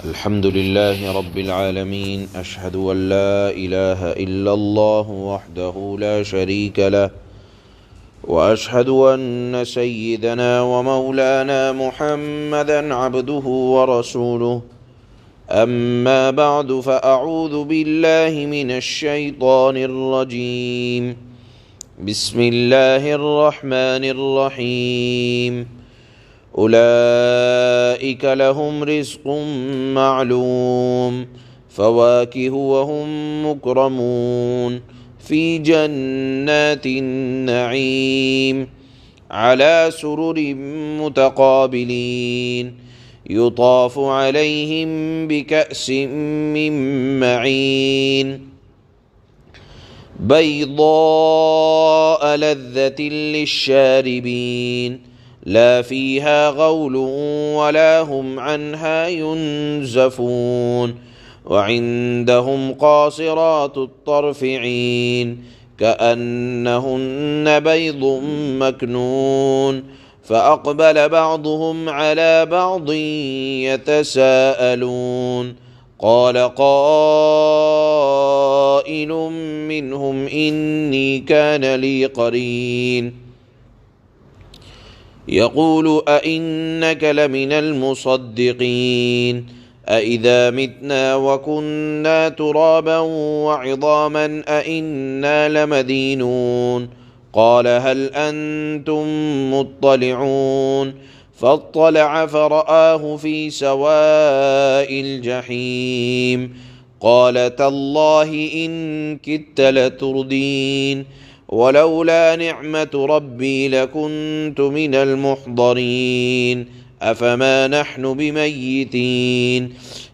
الحمد لله رب العالمين، أشهد أن لا إله إلا الله وحده لا شريك له، وأشهد أن سيدنا ومولانا محمدا عبده ورسوله. أما بعد، فأعوذ بالله من الشيطان الرجيم. بسم الله الرحمن الرحيم. أولئك لهم رزق معلوم، فواكه وهم مكرمون في جنات النعيم على سرر متقابلين، يطاف عليهم بكأس من معين بيضاء لذة للشاربين، لا فيها غول ولا هم عنها ينزفون. وعندهم قاصرات الطرف عين، كأنهن بيض مكنون. فأقبل بعضهم على بعض يتساءلون، قال قائل منهم إني كان لي قرين يقول أئنك لمن المصدقين أئذا متنا وكنا ترابا وعظاما أئنا لمدينون. قال هل أنتم مطلعون؟ فاطلع فرآه في سواء الجحيم، قال تالله إن كدت لتردين، ولولا نعمة ربي لكنت من المحضرين. أفما نحن بميتين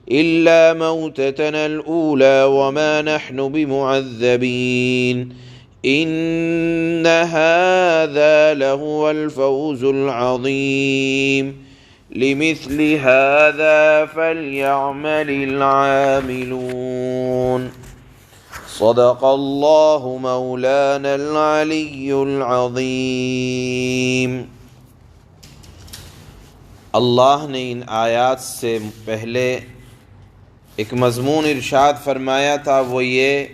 إلا موتتنا الأولى وما نحن بمعذبين. إن هذا لهو الفوز العظيم، لمثل هذا فليعمل العاملون. صدق اللہ مولانا العلی العظیم۔ اللہ نے ان آیات سے پہلے ایک مضمون ارشاد فرمایا تھا، وہ یہ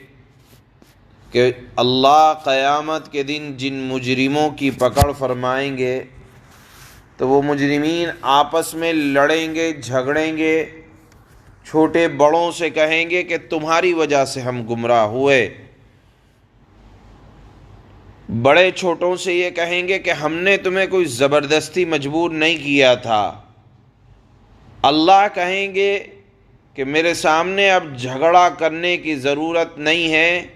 کہ اللہ قیامت کے دن جن مجرموں کی پکڑ فرمائیں گے تو وہ مجرمین آپس میں لڑیں گے، جھگڑیں گے، چھوٹے بڑوں سے کہیں گے کہ تمہاری وجہ سے ہم گمراہ ہوئے، بڑے چھوٹوں سے یہ کہیں گے کہ ہم نے تمہیں کوئی زبردستی مجبور نہیں کیا تھا۔ اللہ کہیں گے کہ میرے سامنے اب جھگڑا کرنے کی ضرورت نہیں ہے،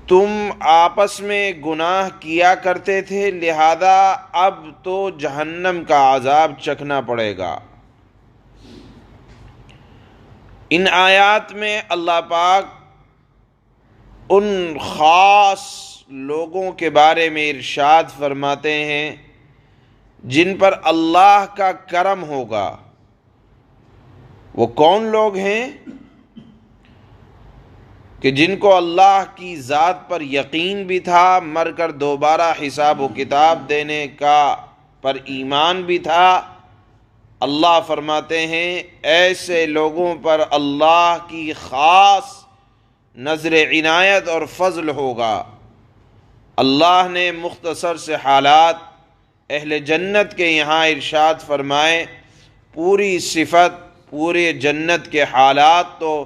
تم آپس میں گناہ کیا کرتے تھے، لہذا اب تو جہنم کا عذاب چکھنا پڑے گا۔ ان آیات میں اللہ پاک ان خاص لوگوں کے بارے میں ارشاد فرماتے ہیں جن پر اللہ کا کرم ہوگا۔ وہ کون لوگ ہیں؟ کہ جن کو اللہ کی ذات پر یقین بھی تھا، مر کر دوبارہ حساب و کتاب دینے کا پر ایمان بھی تھا۔ اللہ فرماتے ہیں ایسے لوگوں پر اللہ کی خاص نظر عنایت اور فضل ہوگا۔ اللہ نے مختصر سے حالات اہل جنت کے یہاں ارشاد فرمائے، پوری صفت پورے جنت کے حالات تو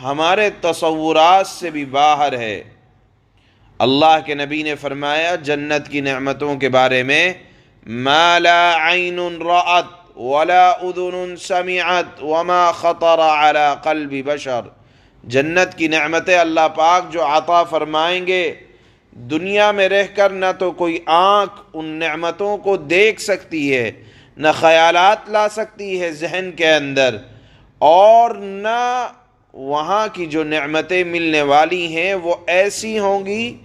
ہمارے تصورات سے بھی باہر ہے۔ اللہ کے نبی نے فرمایا جنت کی نعمتوں کے بارے میں، ما لا عین رأت ولا اذن سمعت وما خطر على قلب بشر۔ جنت کی نعمتیں اللہ پاک جو عطا فرمائیں گے، دنیا میں رہ کر نہ تو کوئی آنکھ ان نعمتوں کو دیکھ سکتی ہے، نہ خیالات لا سکتی ہے ذہن کے اندر، اور نہ وہاں کی جو نعمتیں ملنے والی ہیں وہ ایسی ہوں گی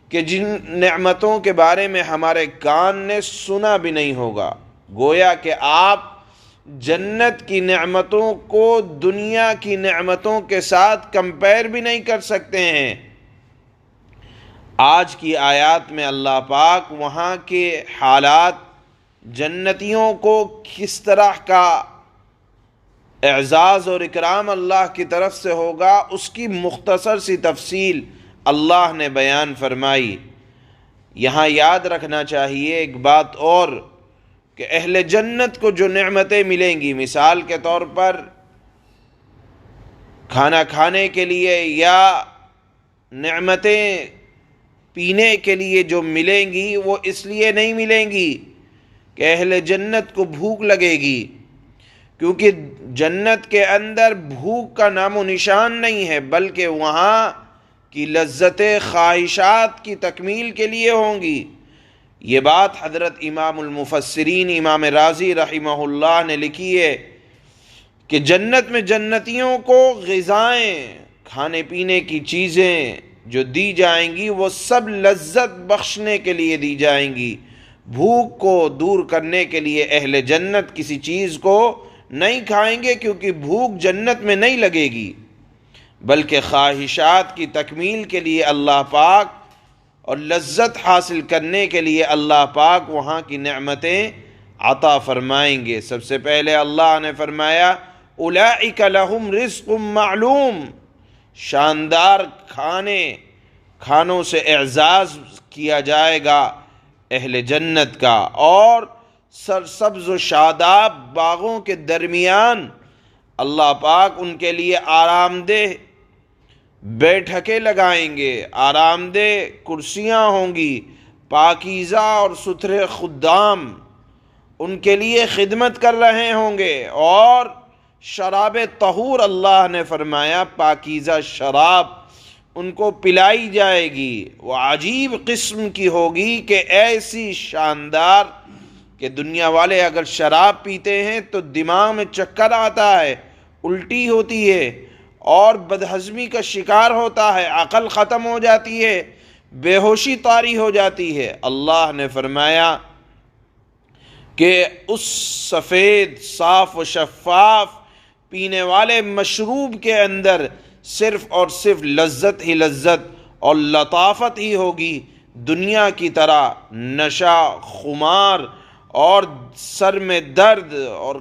کہ جن نعمتوں کے بارے میں ہمارے کان نے سنا بھی نہیں ہوگا۔ گویا کہ آپ جنت کی نعمتوں کو دنیا کی نعمتوں کے ساتھ کمپیر بھی نہیں کر سکتے ہیں۔ آج کی آیات میں اللہ پاک وہاں کے حالات، جنتیوں کو کس طرح کا اعزاز اور اکرام اللہ کی طرف سے ہوگا، اس کی مختصر سی تفصیل اللہ نے بیان فرمائی۔ یہاں یاد رکھنا چاہیے ایک بات اور، کہ اہل جنت کو جو نعمتیں ملیں گی، مثال کے طور پر کھانا کھانے کے لیے یا نعمتیں پینے کے لیے جو ملیں گی، وہ اس لیے نہیں ملیں گی کہ اہل جنت کو بھوک لگے گی، کیونکہ جنت کے اندر بھوک کا نام و نشان نہیں ہے، بلکہ وہاں کی لذتیں خواہشات کی تکمیل کے لیے ہوں گی۔ یہ بات حضرت امام المفسرین امام رازی رحمہ اللہ نے لکھی ہے کہ جنت میں جنتیوں کو غذائیں، کھانے پینے کی چیزیں جو دی جائیں گی، وہ سب لذت بخشنے کے لیے دی جائیں گی۔ بھوک کو دور کرنے کے لیے اہل جنت کسی چیز کو نہیں کھائیں گے، کیونکہ بھوک جنت میں نہیں لگے گی، بلکہ خواہشات کی تکمیل کے لیے اللہ پاک اور لذت حاصل کرنے کے لیے اللہ پاک وہاں کی نعمتیں عطا فرمائیں گے۔ سب سے پہلے اللہ نے فرمایا اولئک لہم رزق معلوم، شاندار کھانوں سے اعزاز کیا جائے گا اہل جنت کا، اور سرسبز و شاداب باغوں کے درمیان اللہ پاک ان کے لیے آرام دہ بیٹھکیں لگائیں گے، آرام دہ کرسیاں ہوں گی، پاکیزہ اور ستھرے خدام ان کے لیے خدمت کر رہے ہوں گے، اور شراب طہور اللہ نے فرمایا پاکیزہ شراب ان کو پلائی جائے گی، وہ عجیب قسم کی ہوگی کہ ایسی شاندار کہ دنیا والے اگر شراب پیتے ہیں تو دماغ میں چکر آتا ہے، الٹی ہوتی ہے اور بدہضمی کا شکار ہوتا ہے، عقل ختم ہو جاتی ہے، بے ہوشی طاری ہو جاتی ہے۔ اللہ نے فرمایا کہ اس سفید صاف و شفاف پینے والے مشروب کے اندر صرف اور صرف لذت ہی لذت اور لطافت ہی ہوگی، دنیا کی طرح نشہ، خمار اور سر میں درد اور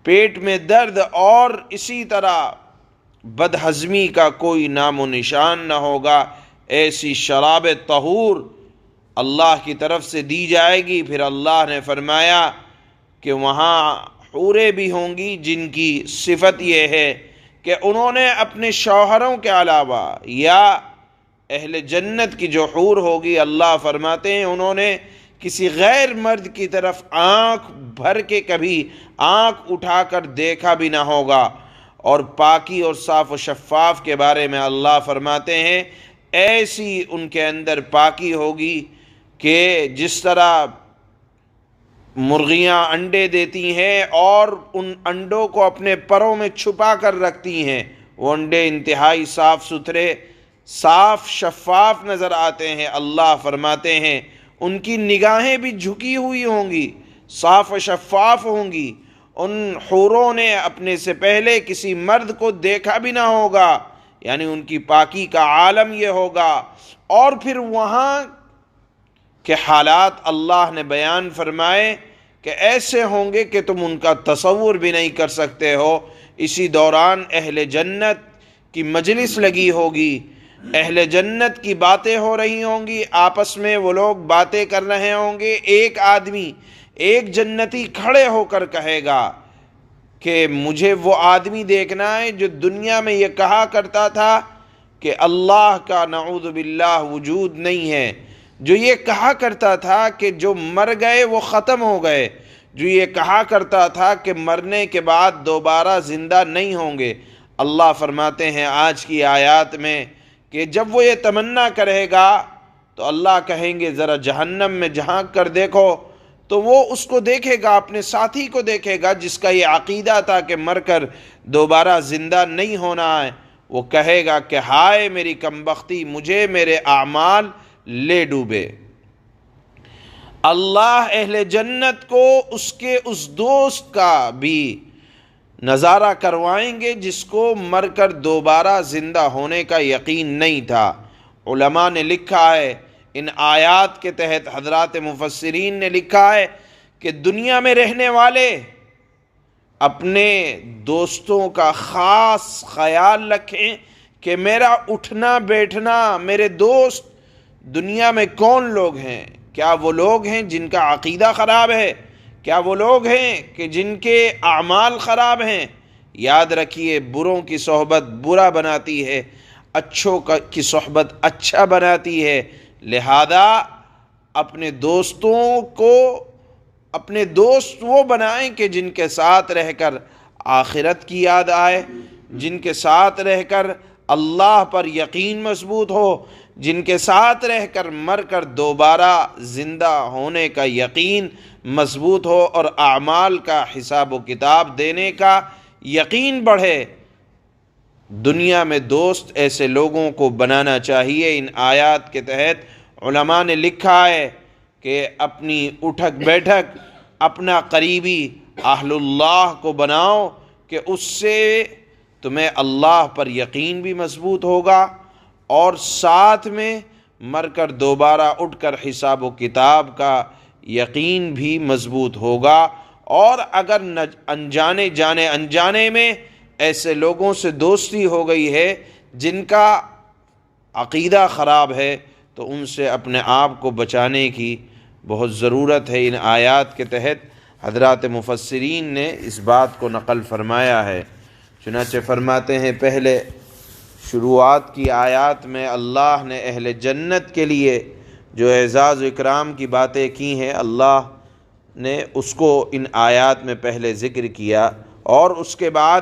پیٹ میں درد اور اسی طرح بدہضمی کا کوئی نام و نشان نہ ہوگا۔ ایسی شراب طہور اللہ کی طرف سے دی جائے گی۔ پھر اللہ نے فرمایا کہ وہاں حوریں بھی ہوں گی جن کی صفت یہ ہے کہ انہوں نے اپنے شوہروں کے علاوہ، یا اہل جنت کی جو حور ہوگی اللہ فرماتے ہیں انہوں نے کسی غیر مرد کی طرف آنکھ بھر کے کبھی آنکھ اٹھا کر دیکھا بھی نہ ہوگا۔ اور پاکی اور صاف و شفاف کے بارے میں اللہ فرماتے ہیں ایسی ان کے اندر پاکی ہوگی کہ جس طرح مرغیاں انڈے دیتی ہیں اور ان انڈوں کو اپنے پروں میں چھپا کر رکھتی ہیں، وہ انڈے انتہائی صاف ستھرے، صاف شفاف نظر آتے ہیں۔ اللہ فرماتے ہیں ان کی نگاہیں بھی جھکی ہوئی ہوں گی، صاف و شفاف ہوں گی، ان حوروں نے اپنے سے پہلے کسی مرد کو دیکھا بھی نہ ہوگا، یعنی ان کی پاکی کا عالم یہ ہوگا۔ اور پھر وہاں کے حالات اللہ نے بیان فرمائے کہ ایسے ہوں گے کہ تم ان کا تصور بھی نہیں کر سکتے ہو۔ اسی دوران اہل جنت کی مجلس لگی ہوگی، اہل جنت کی باتیں ہو رہی ہوں گی، آپس میں وہ لوگ باتیں کر رہے ہوں گے۔ ایک آدمی، ایک جنتی کھڑے ہو کر کہے گا کہ مجھے وہ آدمی دیکھنا ہے جو دنیا میں یہ کہا کرتا تھا کہ اللہ کا نعوذ باللہ وجود نہیں ہے، جو یہ کہا کرتا تھا کہ جو مر گئے وہ ختم ہو گئے، جو یہ کہا کرتا تھا کہ مرنے کے بعد دوبارہ زندہ نہیں ہوں گے۔ اللہ فرماتے ہیں آج کی آیات میں کہ جب وہ یہ تمنا کرے گا تو اللہ کہیں گے ذرا جہنم میں جھانک کر دیکھو، تو وہ اس کو دیکھے گا، اپنے ساتھی کو دیکھے گا جس کا یہ عقیدہ تھا کہ مر کر دوبارہ زندہ نہیں ہونا ہے۔ وہ کہے گا کہ ہائے میری کمبختی، مجھے میرے اعمال لے ڈوبے۔ اللہ اہل جنت کو اس کے اس دوست کا بھی نظارہ کروائیں گے جس کو مر کر دوبارہ زندہ ہونے کا یقین نہیں تھا۔ علماء نے لکھا ہے، ان آیات کے تحت حضرات مفسرین نے لکھا ہے کہ دنیا میں رہنے والے اپنے دوستوں کا خاص خیال رکھیں کہ میرا اٹھنا بیٹھنا، میرے دوست دنیا میں کون لوگ ہیں؟ کیا وہ لوگ ہیں جن کا عقیدہ خراب ہے؟ کیا وہ لوگ ہیں کہ جن کے اعمال خراب ہیں؟ یاد رکھیے، بروں کی صحبت برا بناتی ہے، اچھوں کی صحبت اچھا بناتی ہے۔ لہذا اپنے دوستوں کو اپنے دوست وہ بنائیں کہ جن کے ساتھ رہ کر آخرت کی یاد آئے، جن کے ساتھ رہ کر اللہ پر یقین مضبوط ہو، جن کے ساتھ رہ کر مر کر دوبارہ زندہ ہونے کا یقین مضبوط ہو اور اعمال کا حساب و کتاب دینے کا یقین بڑھے۔ دنیا میں دوست ایسے لوگوں کو بنانا چاہیے۔ ان آیات کے تحت علماء نے لکھا ہے کہ اپنی اٹھک بیٹھک اپنا قریبی اہل اللہ کو بناؤ کہ اس سے تمہیں اللہ پر یقین بھی مضبوط ہوگا اور ساتھ میں مر کر دوبارہ اٹھ کر حساب و کتاب کا یقین بھی مضبوط ہوگا۔ اور اگر انجانے میں ایسے لوگوں سے دوستی ہو گئی ہے جن کا عقیدہ خراب ہے تو ان سے اپنے آپ کو بچانے کی بہت ضرورت ہے۔ ان آیات کے تحت حضرات مفسرین نے اس بات کو نقل فرمایا ہے۔ چنانچہ فرماتے ہیں، پہلے شروعات کی آیات میں اللہ نے اہل جنت کے لیے جو اعزاز و اکرام کی باتیں کی ہیں، اللہ نے اس کو ان آیات میں پہلے ذکر کیا، اور اس کے بعد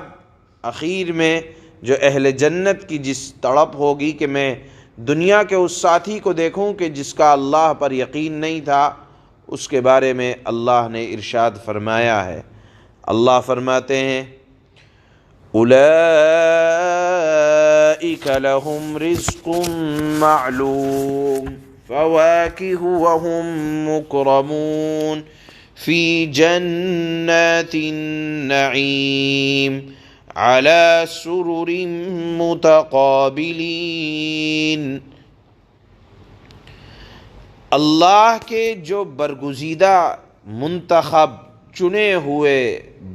اخیر میں جو اہل جنت کی جس تڑپ ہوگی کہ میں دنیا کے اس ساتھی کو دیکھوں کہ جس کا اللہ پر یقین نہیں تھا، اس کے بارے میں اللہ نے ارشاد فرمایا ہے۔ اللہ فرماتے ہیں، اولئک لہم رزق معلوم فواکہ وہم مکرمون فی جنات النعیم علی سرر متقابلین۔ اللہ کے جو برگزیدہ منتخب چنے ہوئے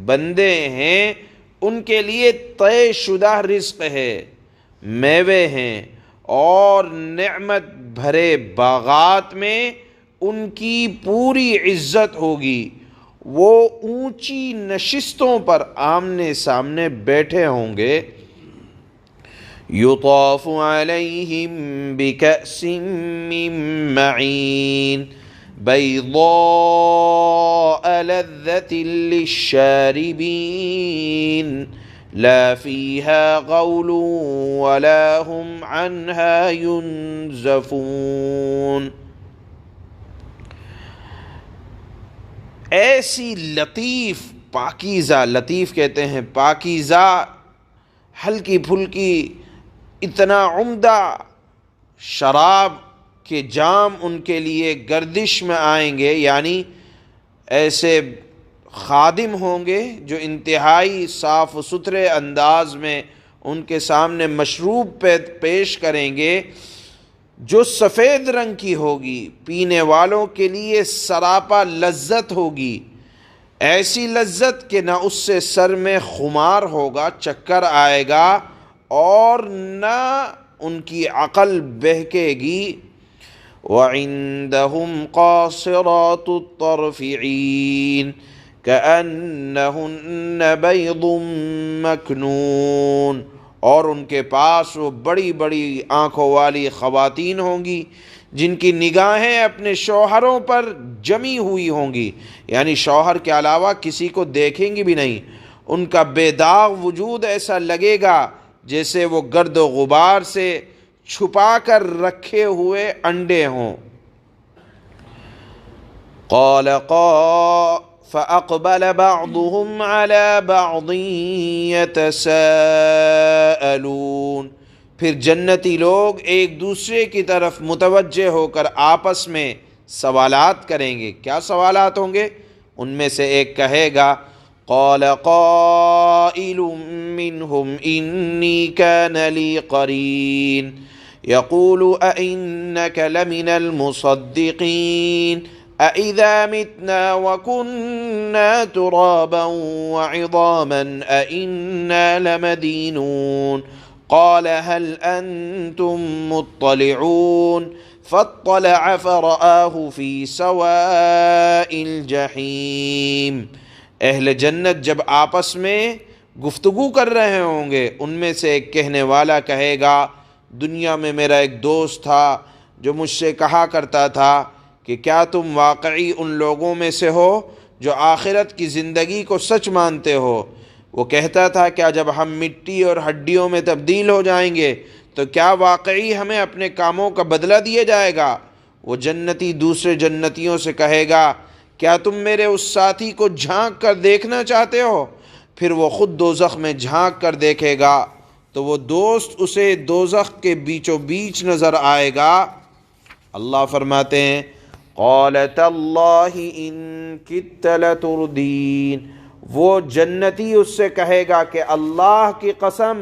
بندے ہیں ان کے لیے طے شدہ رزق ہے، میوے ہیں، اور نعمت بھرے باغات میں ان کی پوری عزت ہوگی۔ وہ اونچی نشستوں پر آمنے سامنے بیٹھے ہوں گے۔ یطاف علیہم بکأس من معین بیضاء لذۃ للشاربین لا فیہا غول ولا ہم عنہا ینزفون۔ ایسی لطیف پاکیزہ، لطیف کہتے ہیں پاکیزہ، ہلکی پھلکی، اتنا عمدہ شراب کے جام ان کے لیے گردش میں آئیں گے، یعنی ایسے خادم ہوں گے جو انتہائی صاف و ستھرے انداز میں ان کے سامنے مشروب پیش کریں گے جو سفید رنگ کی ہوگی، پینے والوں کے لیے سراپا لذت ہوگی، ایسی لذت کہ نہ اس سے سر میں خمار ہوگا، چکر آئے گا، اور نہ ان کی عقل بہکے گی۔ وَعِندَهُمْ قَاصِرَاتُ الطَّرْفِ عِينٌ كَأَنَّهُنَّ بَيْضٌ مَكْنُونٌ، اور ان کے پاس وہ بڑی بڑی آنکھوں والی خواتین ہوں گی جن کی نگاہیں اپنے شوہروں پر جمی ہوئی ہوں گی، یعنی شوہر کے علاوہ کسی کو دیکھیں گی بھی نہیں۔ ان کا بے داغ وجود ایسا لگے گا جیسے وہ گرد و غبار سے چھپا کر رکھے ہوئے انڈے ہوں۔ قال فأقبل بعضهم على بعض يتساءلون، پھر جنتی لوگ ایک دوسرے کی طرف متوجہ ہو کر آپس میں سوالات کریں گے۔ کیا سوالات ہوں گے؟ ان میں سے ایک کہے گا، قال قائل منهم انی کان لی قرین یقول أئنک لمن المصدقین أَإِذَا مِتْنَا وَكُنَّا تُرَابًا وَعِظَامًا أَإِنَّا لَمَدِينُونَ قَالَ هَلْ أَنْتُمْ مُطَّلِعُونَ فَاطَّلَعَ فَرَآهُ فِي سَوَاءِ الْجَحِيمِ۔ اہل جنت جب آپس میں گفتگو کر رہے ہوں گے، ان میں سے ایک کہنے والا کہے گا، دنیا میں میرا ایک دوست تھا جو مجھ سے کہا کرتا تھا کہ کیا تم واقعی ان لوگوں میں سے ہو جو آخرت کی زندگی کو سچ مانتے ہو؟ وہ کہتا تھا کیا جب ہم مٹی اور ہڈیوں میں تبدیل ہو جائیں گے تو کیا واقعی ہمیں اپنے کاموں کا بدلہ دیا جائے گا؟ وہ جنتی دوسرے جنتیوں سے کہے گا کیا تم میرے اس ساتھی کو جھانک کر دیکھنا چاہتے ہو؟ پھر وہ خود دوزخ میں جھانک کر دیکھے گا تو وہ دوست اسے دوزخ کے بیچوں بیچ نظر آئے گا۔ اللہ فرماتے ہیں قَالَ تَاللَّهِ إِن كِدتَّ لَتُرْدِينِ، وہ جنتی اس سے کہے گا کہ اللہ کی قسم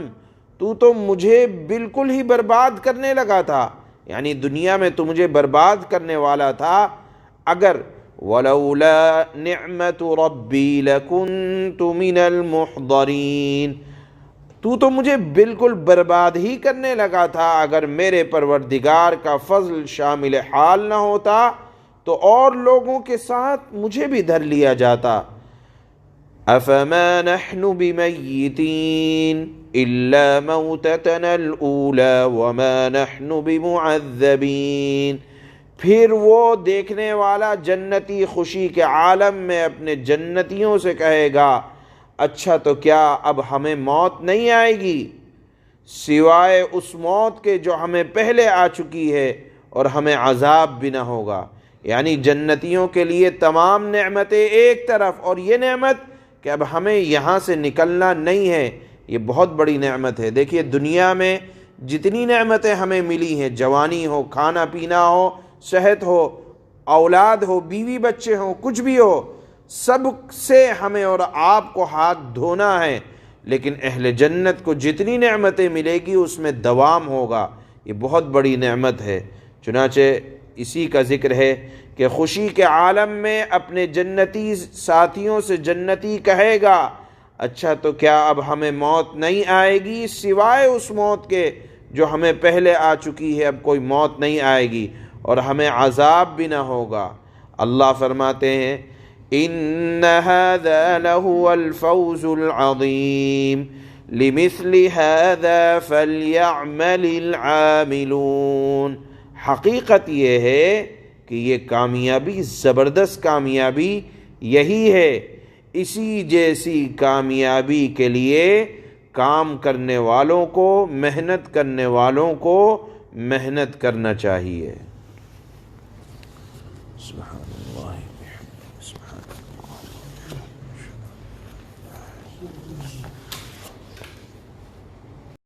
تو مجھے بالکل ہی برباد کرنے لگا تھا، یعنی دنیا میں تو مجھے برباد کرنے والا تھا، اگر وَلَوْلَا نِعْمَةُ رَبِّي لَكُنْتُ مِنَ الْمُحْضَرِينَ، تو مجھے بالکل برباد ہی کرنے لگا تھا، اگر میرے پروردگار کا فضل شامل حال نہ ہوتا تو اور لوگوں کے ساتھ مجھے بھی دھر لیا جاتا۔ أَفَمَا نَحْنُ بِمَيِّتِينَ إِلَّا مَوْتَتَنَا الْأُولَى وَمَا نَحْنُ بِمُعَذَّبِينَ، پھر وہ دیکھنے والا جنتی خوشی کے عالم میں اپنے جنتیوں سے کہے گا اچھا تو کیا اب ہمیں موت نہیں آئے گی سوائے اس موت کے جو ہمیں پہلے آ چکی ہے، اور ہمیں عذاب بھی نہ ہوگا۔ یعنی جنتیوں کے لیے تمام نعمتیں ایک طرف، اور یہ نعمت کہ اب ہمیں یہاں سے نکلنا نہیں ہے، یہ بہت بڑی نعمت ہے۔ دیکھیے دنیا میں جتنی نعمتیں ہمیں ملی ہیں، جوانی ہو، کھانا پینا ہو، صحت ہو، اولاد ہو، بیوی بچے ہوں، کچھ بھی ہو، سب سے ہمیں اور آپ کو ہاتھ دھونا ہے، لیکن اہل جنت کو جتنی نعمتیں ملے گی اس میں دوام ہوگا، یہ بہت بڑی نعمت ہے۔ چنانچہ اسی کا ذکر ہے کہ خوشی کے عالم میں اپنے جنتی ساتھیوں سے جنتی کہے گا اچھا تو کیا اب ہمیں موت نہیں آئے گی سوائے اس موت کے جو ہمیں پہلے آ چکی ہے، اب کوئی موت نہیں آئے گی اور ہمیں عذاب بھی نہ ہوگا۔ اللہ فرماتے ہیں إِنَّ هَذَا لَهُوَ الْفَوْزُ الْعَظِيمُ لِمِثْلِ هَذَا فَلْيَعْمَلِ الْعَامِلُونَ، حقیقت یہ ہے کہ یہ کامیابی، زبردست کامیابی یہی ہے، اسی جیسی کامیابی کے لیے کام کرنے والوں کو، محنت کرنے والوں کو محنت کرنا چاہیے۔ سبحان اللہ بحمدہ، سبحان اللہ۔